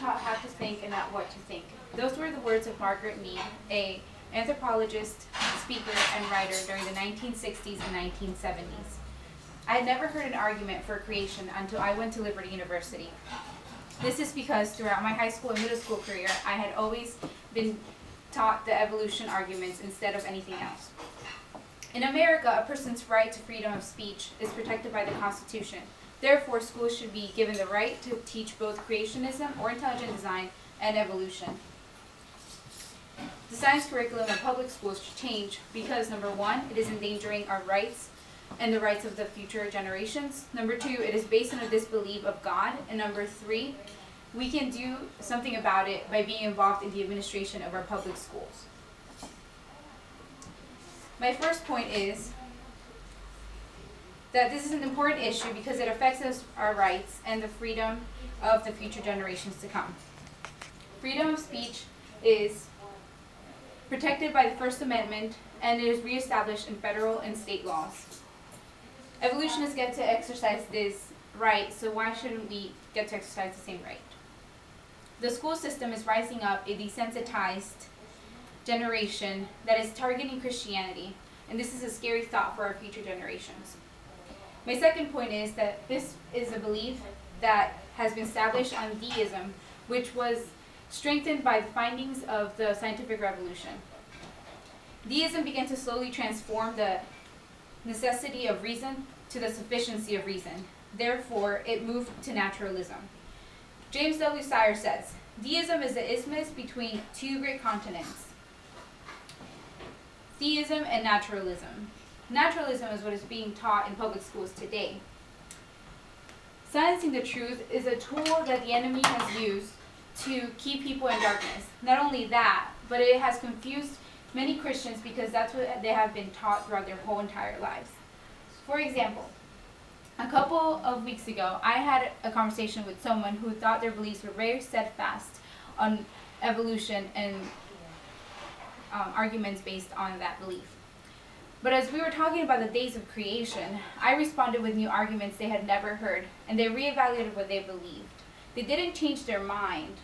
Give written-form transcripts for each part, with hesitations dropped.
taught how to think and not what to think. Those were the words of Margaret Mead, an anthropologist, speaker, and writer during the 1960s and 1970s. I had never heard an argument for creation until I went to Liberty University. This is because throughout my high school and middle school career, I had always been taught the evolution arguments instead of anything else. In America, a person's right to freedom of speech is protected by the Constitution. Therefore, schools should be given the right to teach both creationism or intelligent design and evolution. The science curriculum in public schools should change because, number one, it is endangering our rights and the rights of the future generations. Number two, it is based on a disbelief of God. And number three, we can do something about it by being involved in the administration of our public schools. My first point is that this is an important issue because it affects our rights and the freedom of the future generations to come. Freedom of speech is protected by the First Amendment, and it is reestablished in federal and state laws. Evolutionists get to exercise this right, so why shouldn't we get to exercise the same right? The school system is rising up a desensitized generation that is targeting Christianity, and this is a scary thought for our future generations. My second point is that this is a belief that has been established on deism, which was strengthened by the findings of the scientific revolution. Deism began to slowly transform the necessity of reason to the sufficiency of reason. Therefore, it moved to naturalism. James W. Sire says, "Deism is the isthmus between two great continents, theism and naturalism." Naturalism is what is being taught in public schools today. Silencing the truth is a tool that the enemy has used to keep people in darkness. Not only that, but it has confused many Christians because that's what they have been taught throughout their whole entire lives. For example, a couple of weeks ago, I had a conversation with someone who thought their beliefs were very steadfast on evolution and arguments based on that belief. But as we were talking about the days of creation, I responded with new arguments they had never heard, and they reevaluated what they believed. They didn't change their mind,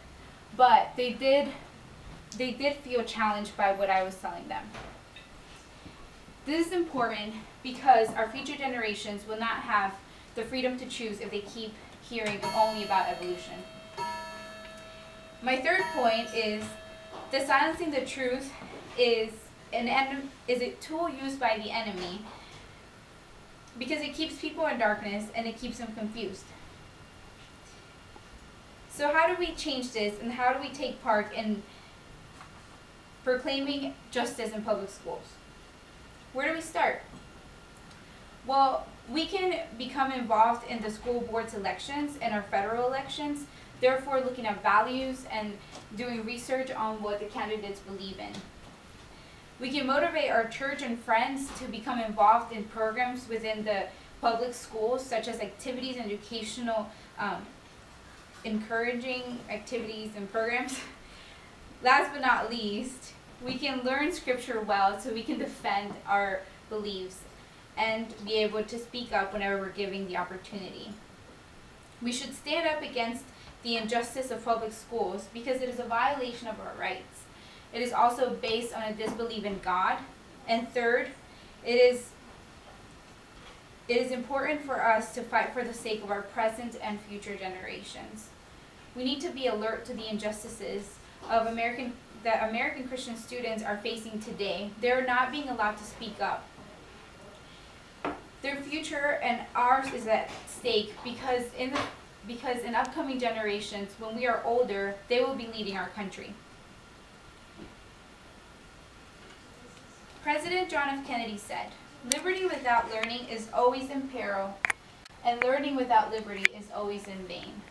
but they did feel challenged by what I was telling them. This is important because our future generations will not have the freedom to choose if they keep hearing only about evolution. My third point is that silencing the truth is a tool used by the enemy because it keeps people in darkness and it keeps them confused. So how do we change this, and how do we take part in proclaiming justice in public schools? Where do we start? Well, we can become involved in the school board's elections and our federal elections, therefore looking at values and doing research on what the candidates believe in. We can motivate our church and friends to become involved in programs within the public schools, such as activities and educational encouraging activities and programs. Last but not least, we can learn scripture well so we can defend our beliefs and be able to speak up whenever we're given the opportunity. We should stand up against the injustice of public schools because it is a violation of our rights. It is also based on a disbelief in God. And third, it is important for us to fight for the sake of our present and future generations. We need to be alert to the injustices of that American Christian students are facing today. They're not being allowed to speak up. Their future and ours is at stake because in upcoming generations, when we are older, they will be leading our country. President John F. Kennedy said, "Liberty without learning is always in peril, and learning without liberty is always in vain."